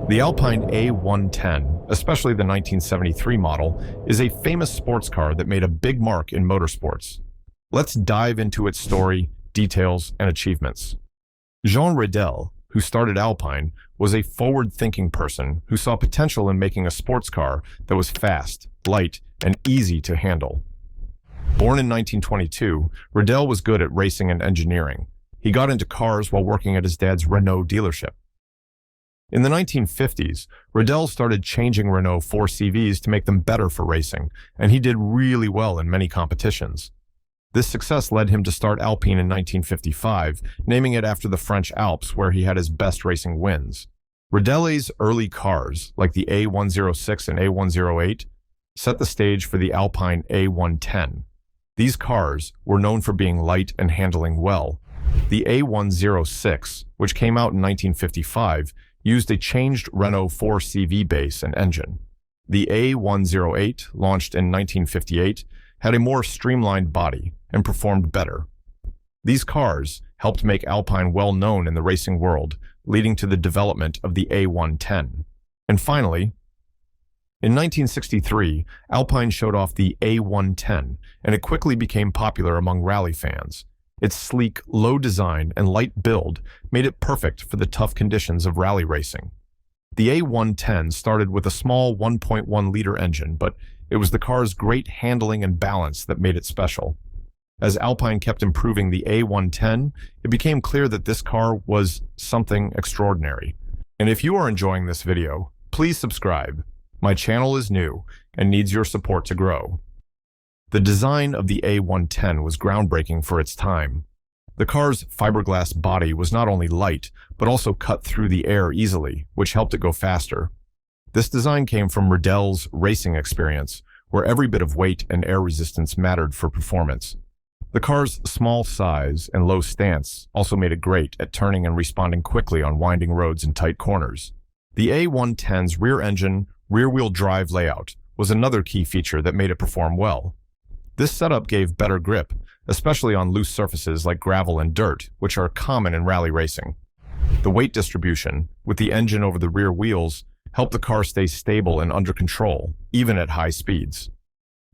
The Alpine A110, especially the 1973 model, is a famous sports car that made a big mark in motorsports. Let's dive into its story, details, and achievements. Jean Rédélé, who started Alpine, was a forward-thinking person who saw potential in making a sports car that was fast, light, and easy to handle. Born in 1922, Rédélé was good at racing and engineering. He got into cars while working at his dad's Renault dealership. In the 1950s, Rédélé started changing Renault 4CVs to make them better for racing, and he did really well in many competitions. This success led him to start Alpine in 1955, naming it after the French Alps, where he had his best racing wins. Rédélé's early cars, like the A106 and A108, set the stage for the Alpine A110. These cars were known for being light and handling well. The A106, which came out in 1955, used a changed Renault 4CV base and engine. The A108, launched in 1958, had a more streamlined body and performed better. These cars helped make Alpine well known in the racing world, leading to the development of the A110. And finally, in 1963, Alpine showed off the A110, and it quickly became popular among rally fans. Its sleek, low design and light build made it perfect for the tough conditions of rally racing. The A110 started with a small 1.1-liter engine, but it was the car's great handling and balance that made it special. As Alpine kept improving the A110, it became clear that this car was something extraordinary. And if you are enjoying this video, please subscribe. My channel is new and needs your support to grow. The design of the A110 was groundbreaking for its time. The car's fiberglass body was not only light, but also cut through the air easily, which helped it go faster. This design came from Rédélé's racing experience, where every bit of weight and air resistance mattered for performance. The car's small size and low stance also made it great at turning and responding quickly on winding roads and tight corners. The A110's rear engine, rear-wheel drive layout was another key feature that made it perform well. This setup gave better grip, especially on loose surfaces like gravel and dirt, which are common in rally racing. The weight distribution, with the engine over the rear wheels, helped the car stay stable and under control, even at high speeds.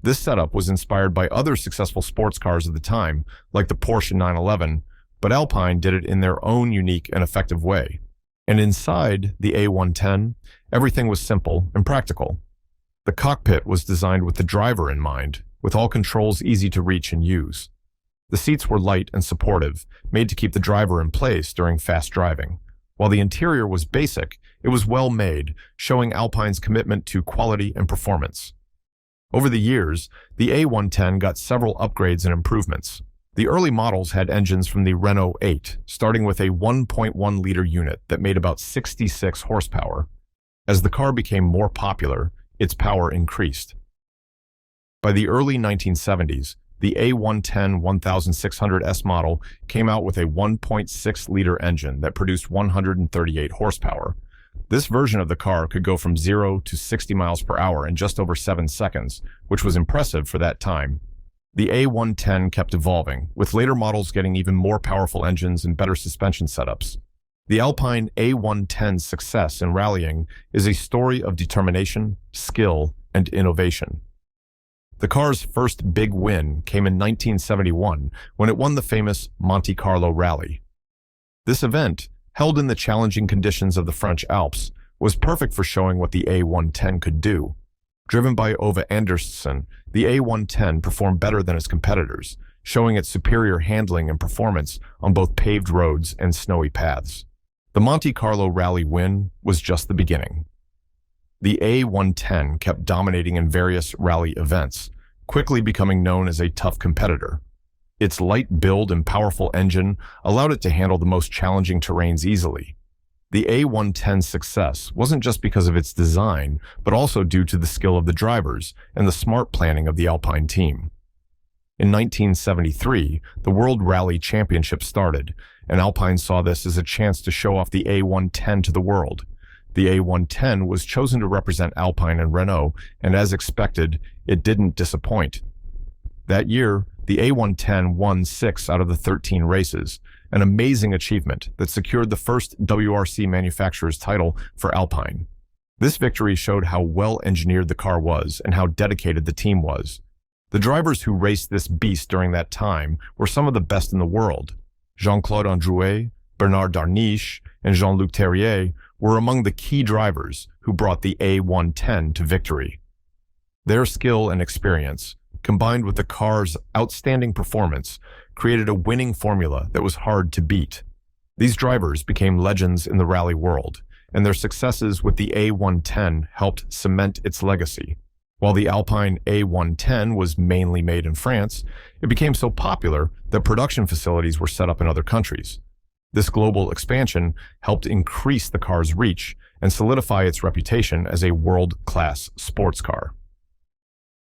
This setup was inspired by other successful sports cars of the time, like the Porsche 911, but Alpine did it in their own unique and effective way. And inside the A110, everything was simple and practical. The cockpit was designed with the driver in mind, with all controls easy to reach and use. The seats were light and supportive, made to keep the driver in place during fast driving. While the interior was basic, it was well made, showing Alpine's commitment to quality and performance. Over the years, the A110 got several upgrades and improvements. The early models had engines from the Renault 8, starting with a 1.1-liter unit that made about 66 horsepower. As the car became more popular, its power increased. By the early 1970s, the A110 1600S model came out with a 1.6-liter engine that produced 138 horsepower. This version of the car could go from 0 to 60 miles per hour in just over 7 seconds, which was impressive for that time. The A110 kept evolving, with later models getting even more powerful engines and better suspension setups. The Alpine A110's success in rallying is a story of determination, skill, and innovation. The car's first big win came in 1971 when it won the famous Monte Carlo Rally. This event, held in the challenging conditions of the French Alps, was perfect for showing what the A110 could do. Driven by Ove Andersson, the A110 performed better than its competitors, showing its superior handling and performance on both paved roads and snowy paths. The Monte Carlo Rally win was just the beginning. The A110 kept dominating in various rally events, quickly becoming known as a tough competitor. Its light build and powerful engine allowed it to handle the most challenging terrains easily. The A110's success wasn't just because of its design, but also due to the skill of the drivers and the smart planning of the Alpine team. In 1973, the World Rally Championship started, and Alpine saw this as a chance to show off the A110 to the world. The A110 was chosen to represent Alpine and Renault, and as expected, it didn't disappoint. That year, the A110 won 6 out of the 13 races, an amazing achievement that secured the first WRC manufacturer's title for Alpine. This victory showed how well engineered the car was and how dedicated the team was. The drivers who raced this beast during that time were some of the best in the world. Jean-Claude Androuet, Bernard Darniche, and Jean-Luc Terrier were among the key drivers who brought the A110 to victory. Their skill and experience, combined with the car's outstanding performance, created a winning formula that was hard to beat. These drivers became legends in the rally world, and their successes with the A110 helped cement its legacy. While the Alpine A110 was mainly made in France, it became so popular that production facilities were set up in other countries. This global expansion helped increase the car's reach and solidify its reputation as a world-class sports car.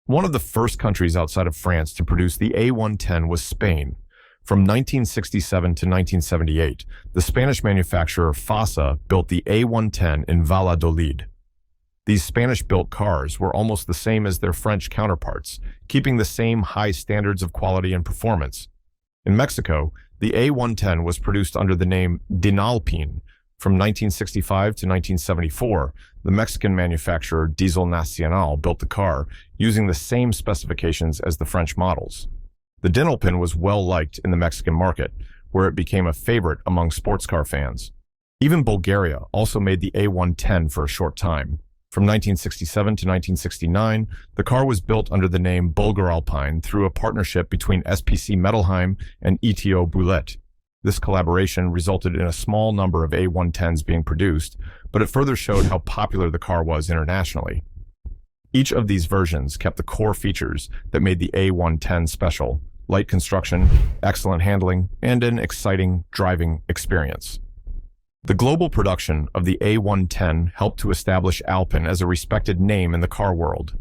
One of the first countries outside of France to produce the A110 was Spain. From 1967 to 1978, the Spanish manufacturer FASA built the A110 in Valladolid. These Spanish-built cars were almost the same as their French counterparts, keeping the same high standards of quality and performance. In Mexico, the A110 was produced under the name Dinalpine. From 1965 to 1974, the Mexican manufacturer Diesel Nacional built the car, using the same specifications as the French models. The Dinalpine was well-liked in the Mexican market, where it became a favorite among sports car fans. Even Bulgaria also made the A110 for a short time. From 1967 to 1969, the car was built under the name Bulgar Alpine through a partnership between SPC Mettelheim and ETO Boulet. This collaboration resulted in a small number of A110s being produced, but it further showed how popular the car was internationally. Each of these versions kept the core features that made the A110 special: light construction, excellent handling, and an exciting driving experience. The global production of the A110 helped to establish Alpine as a respected name in the car world.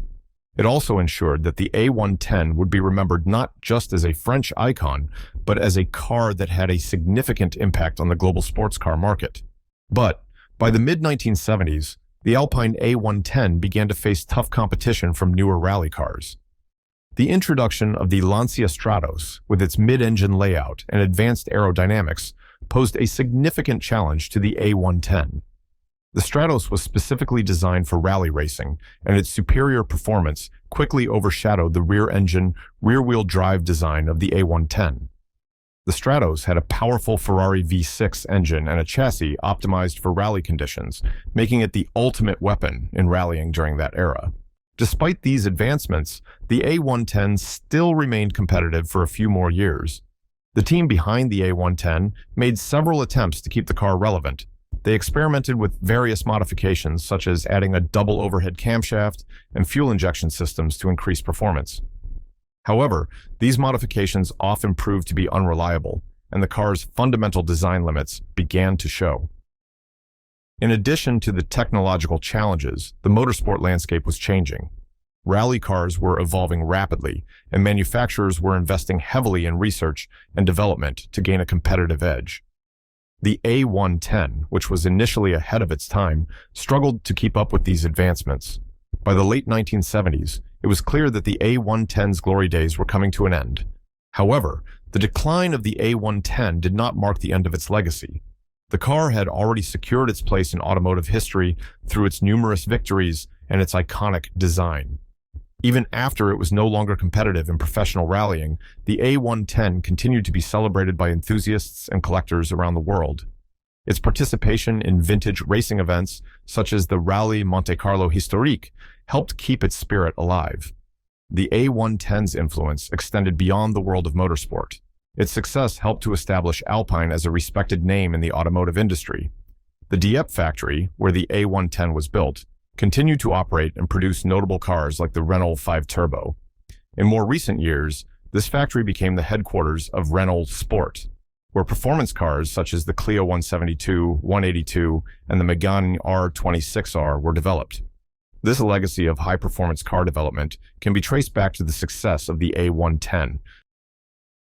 It also ensured that the A110 would be remembered not just as a French icon, but as a car that had a significant impact on the global sports car market. But by the mid-1970s, the Alpine A110 began to face tough competition from newer rally cars. The introduction of the Lancia Stratos, with its mid-engine layout and advanced aerodynamics, posed a significant challenge to the A110. The Stratos was specifically designed for rally racing, and its superior performance quickly overshadowed the rear-engine, rear-wheel drive design of the A110. The Stratos had a powerful Ferrari V6 engine and a chassis optimized for rally conditions, making it the ultimate weapon in rallying during that era. Despite these advancements, the A110 still remained competitive for a few more years. The team behind the A110 made several attempts to keep the car relevant. They experimented with various modifications, such as adding a double overhead camshaft and fuel injection systems to increase performance. However, these modifications often proved to be unreliable, and the car's fundamental design limits began to show. In addition to the technological challenges, the motorsport landscape was changing. Rally cars were evolving rapidly, and manufacturers were investing heavily in research and development to gain a competitive edge. The A110, which was initially ahead of its time, struggled to keep up with these advancements. By the late 1970s, it was clear that the A110's glory days were coming to an end. However, the decline of the A110 did not mark the end of its legacy. The car had already secured its place in automotive history through its numerous victories and its iconic design. Even after it was no longer competitive in professional rallying, the A110 continued to be celebrated by enthusiasts and collectors around the world. Its participation in vintage racing events, such as the Rally Monte Carlo Historique, helped keep its spirit alive. The A110's influence extended beyond the world of motorsport. Its success helped to establish Alpine as a respected name in the automotive industry. The Dieppe factory, where the A110 was built, continued to operate and produce notable cars like the Renault 5 Turbo. In more recent years, this factory became the headquarters of Renault Sport, where performance cars such as the Clio 172, 182, and the Megane R26R were developed. This legacy of high-performance car development can be traced back to the success of the A110,